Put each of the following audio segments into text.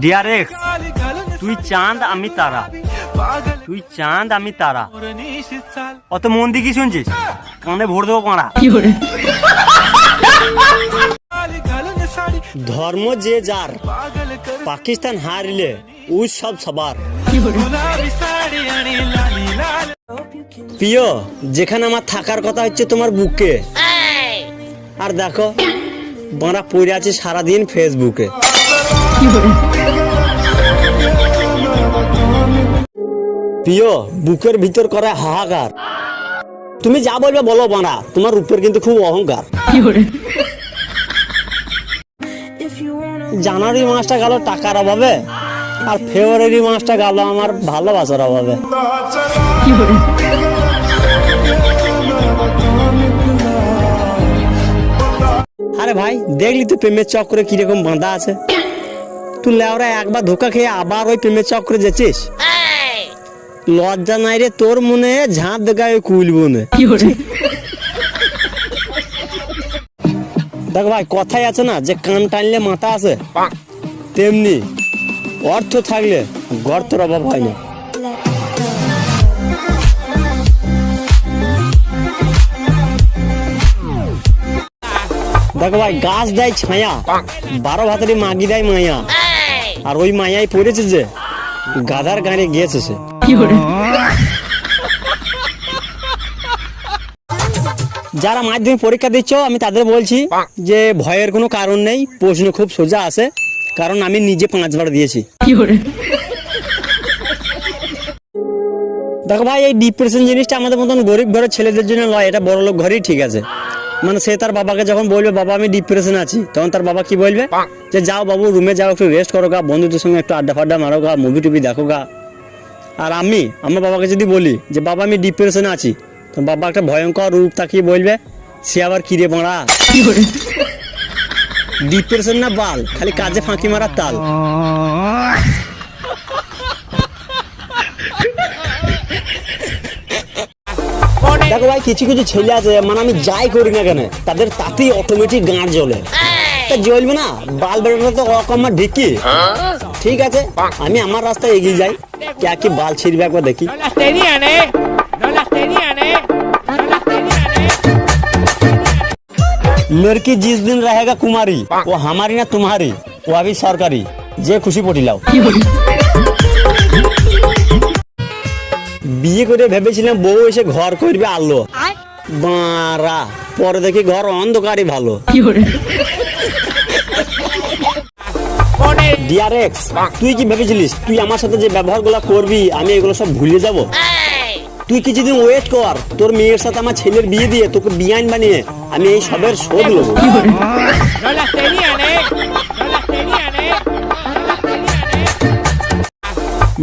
Dear ex, তুই চাঁদ আমি তারা, তুই চাঁদ আমি তারা, অত মন দিয়ে কি শুনছিস? কানে ভোর দেবো পাড়া। ধর্ম যে যার, পাকিস্তান হারলে উৎসব সবার। প্রিয়, যেখানে আমার থাকার কথা হচ্ছে তোমার বুকে, আর দেখো বাঁড়া পড়ে আছে সারাদিন ফেসবুকে। প্রিয়, বুকের ভিতর করে হাহাকার। তুমি যা বলবে বলো বাঁড়া, তোমার রূপের কিন্তু খুব অহংকার। জানুয়ারি মাসটা গেল টাকার অভাবে, আর ফেব্রুয়ারি মাসটা গেল আমার ভালোবাসার অভাবে। আরে ভাই, দেখলি তো প্রেমের চক্রে কিরকম বাঁধা আছে। তুই লেওরা একবার ধোকা খেয়ে আবার ওই প্রেমের চক্রে যেছিস। লজ্জা নাই রে তোর মনে, ঝাঁপ দেখায় কুইল বনে। দেখ ভাই, কথাই আছে না যে কান টানলে মাথা আছে, তেমনি অর্থ থাকলে গর্তের অভাব হয় না। দেখো ভাই, গাছ দেয় ছায়া, 12 ভাতারি মাগি দেয় মায়া, আর ওই মায়াই পড়েছে যে গাধার গানে গিয়েছে সে। যারা মাধ্যমিক পরীক্ষা দিচ্ছ, আমি তাদের বলছি যে ভয়ের কোনো কারণ নেই, প্রশ্ন খুব সোজা আছে, কারণ আমি নিজে 5 বার দিয়েছি। দেখো ভাই, এই ডিপ্রেশন জিনিসটা আমাদের মতন গরিব ঘরের ছেলেদের জন্য নয়, এটা বড় লোক ঘরেই ঠিক আছে। মানে সে তার বাবাকে যখন বলবে বাবা আমি ডিপ্রেশন আছি, তখন তার বাবা কি বলবে যে যাও বাবু রুমে যাও, একটু রেস্ট করো গা, বন্ধুদের সঙ্গে একটু আড্ডা ফাড্ডা মারো গা, মুভি টুভি দেখো গা। আর আমি আমার বাবাকে যদি বলি যে বাবা আমি ডিপ্রেশনে আছি, তো বাবা একটা ভয়ঙ্কর রূপ তাকিয়ে বলবে সে আবার কিরে বাড়া, ডিপ্রেশন না বাল, খালি কাজে ফাঁকি মারার তাল। দেখো ভাই, কিছু কিছু ছেলে আছে, মানে আমি যাই করি না কেন তাদের তাতেই অটোমেটিক গাঁট জ্বলে। তা জ্বলবে না, বাল বেরোটা তো অকম্মা ঢেকি। ঠিক আছে, আমি আমার রাস্তায় এগিয়ে যাই, কে কি বাল ছিড়বে একবার দেখি। लड़की जिस दिन रहेगा कुमारी, वो हमारी ना तुम्हारी, वो अभी सरकारी, जे खुशी পটিলাও। বিয়ে করে ভেবেছিলাম বউ এসে ঘর করবে আলো, বাঁড়া পরে দেখি ঘর অন্ধকারই ভালো। ডিয়ার এক্স, তুই কি ভেবেছিলিস তুই আমার সাথে যে ব্যবহার গুলা করবি আমি এগুলো সব ভুলে যাব? তুই কিছুদিন ওয়েট কর, তোর মেয়ের সাথে আমার ছেলের বিয়ে দিয়ে তোকে বিয়াইন বানিয়ে আমি এই সবের শোধ নেব।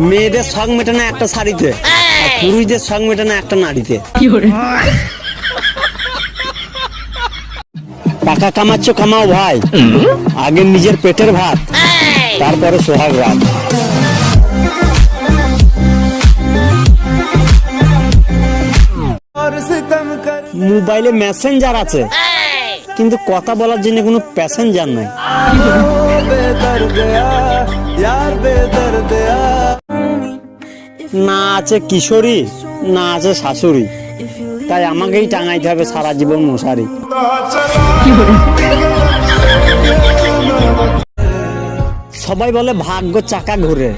মেয়েদের শখ মেটে না একটা শাড়িতে, আর পুরুষদের শখ মেটে না একটা নারীতে। টাকা কামাচ্ছ কামাও ভাই, আগে নিজের পেটের ভাত, তারপরে সোহাগ রাত। মোবাইলে মেসেঞ্জার আছে, কিন্তু কথা বলার জন্য কোনো প্যাসেঞ্জার নাই। না আছে কিশোরী, না আছে শাশুড়ি, তাই আমাকেই টাঙাইতে হবে সারা জীবন মশারি। সবাই বলে ভাগ্য চাকা ঘুরে,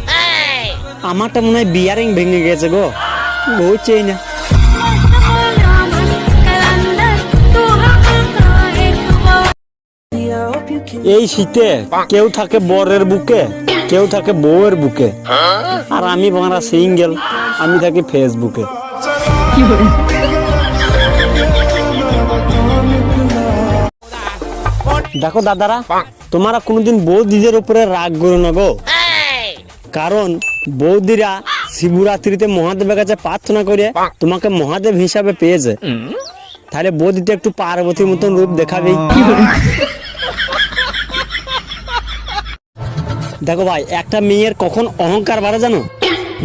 আমারটা মনে হয় বিয়ারিং ভেঙে গেছে গো, বলছেই না। এই শীতে কেউ থাকে বরের বুকে, কেউ থাকে বউয়ের বুকে, আর আমি বাংলা সিঙ্গেল, আমি থাকি ফেসবুকে। দেখো দাদারা, তোমরা কোনোদিন বৌদিদের উপরে রাগ করো না গো, কারণ বৌদিরা শিবরাত্রিতে মহাদেবের কাছে প্রার্থনা করে তোমাকে মহাদেব হিসাবে পেয়েছে, তাহলে বৌদিতে একটু পার্বতীর মতন রূপ দেখাবে। দেখো ভাই, একটা মেয়ের কখন অহংকার বাড়ে জানো?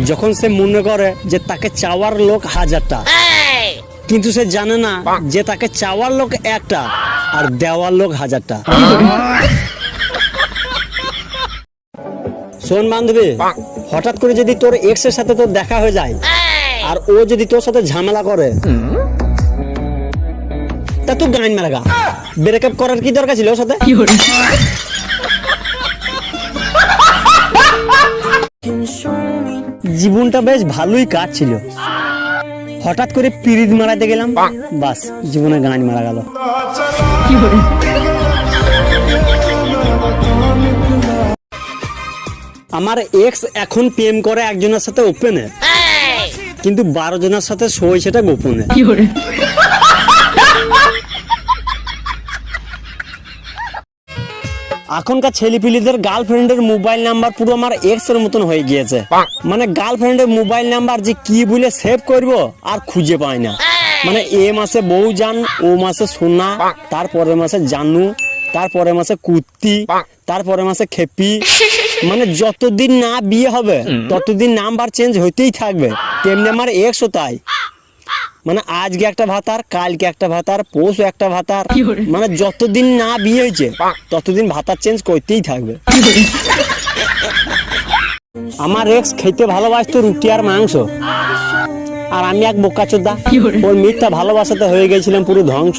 যখন সে মনে করে যে তাকে চাওয়ার লোক 1000টা, কিন্তু সে জানে না যে তাকে চাওয়ার লোক একটা আর দেওয়ার লোক 1000টা। শোন বান্ধবী, হঠাৎ করে যদি তোর এক্স এর সাথে তোর দেখা হয়ে যায় আর ও যদি তোর সাথে ঝামেলা করে, তা তুই গান মারা ব্রেকআপ করার কি দরকার ছিল ওর সাথে? জীবনটা বেশ ভালোই কাটছিল, হঠাৎ করে পিরিত মারাতে গেলাম, বাস জীবনে গান মারা গেল। আমার এক্স এখন প্রেম করে একজনের সাথে ওপেনে, কিন্তু 12 জনের সাথে সই সেটা গোপনে। এখনকার ছেলেপিলিদের গার্লফ্রেন্ডের মোবাইল নাম্বার পুরো আমার এক্স এর মতন হয়ে গিয়েছে। মানে গার্লফ্রেন্ডের মোবাইল নাম্বার যে কি বলে সেভ করব আর খুঁজে পাই না। মানে এ মাসে বউ জান, ও মাসে সোনা, তারপরের মাসে জানু, তারপরের মাসে কুত্তি, তারপরের মাসে খেপি। মানে যতদিন না বিয়ে হবে ততদিন নাম্বার চেঞ্জ হইতেই থাকবে। তেমনি আমার এক্সও তাই, মানে আজকে একটা ভাতার, কালকে একটা ভাতার, পরশু একটা ভাতার। মানে যতদিন না বিয়ে হয়েছে ততদিন ভাতার চেঞ্জ করতেই থাকবে। আমার এক্স খেতে ভালোবাসতো রুটি আর মাংস, আর আমি এক বোকাচোদা, ওর মিথ্যা ভালোবাসাতে হয়ে গেছিলাম পুরো ধ্বংস।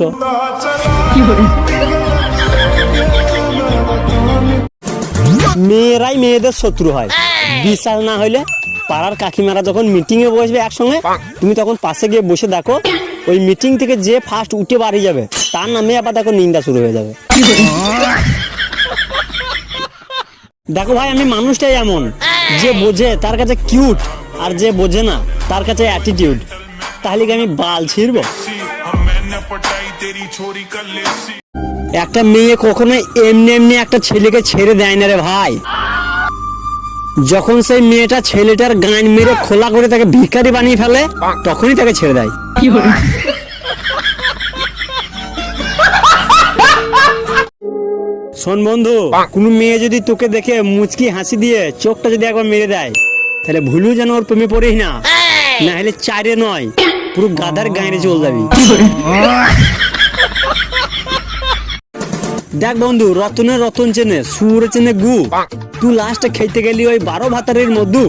মেয়েরাই মেয়েদের শত্রু হয়, বিশ্বাস না হইলে পাড়ার কাকিমারা যখন মিটিং এ বসবে একসঙ্গে, তুমি তখন পাশে গিয়ে বসে দেখো, ওই মিটিং থেকে যে ফার্স্ট উঠে বাড়ি যাবে তার নামে আবার দেখো নিন্দা শুরু হয়ে যাবে। দেখো ভাই, আমি মানুষটাই এমন, যে বোঝে তার কাছে কিউট, আর যে বোঝে না তার কাছে অ্যাটিটিউড। তাহলে কি আমি বাল ছিড়বো? একটা মেয়ে কখনো এমনি এমনি একটা ছেলেকে ছেড়ে দেয় না রে ভাই। যখন সেই মেয়েটা ছেলেটার গান মেরে খোলা করে তাকে ভিখারি বানিয়ে ফেলে, তখনই তাকে ছেড়ে দেয়। শোন বন্ধু, কোন মেয়ে যদি তোকে দেখে মুচকি হাসি দিয়ে চোখটা যদি একবার মেরে দেয়, তাহলে ভুলু যেন ওর প্রেমে পড়িস না, না হলে চারে নয় পুরো গাদার গাঁয়ে চলে যাবি। দেখ বন্ধু, রতনে রতন চেনে, সুরে চেনে গু, তুই লাস্টে খেতে গেলি ওই 12 ভাতারের মধ্যে।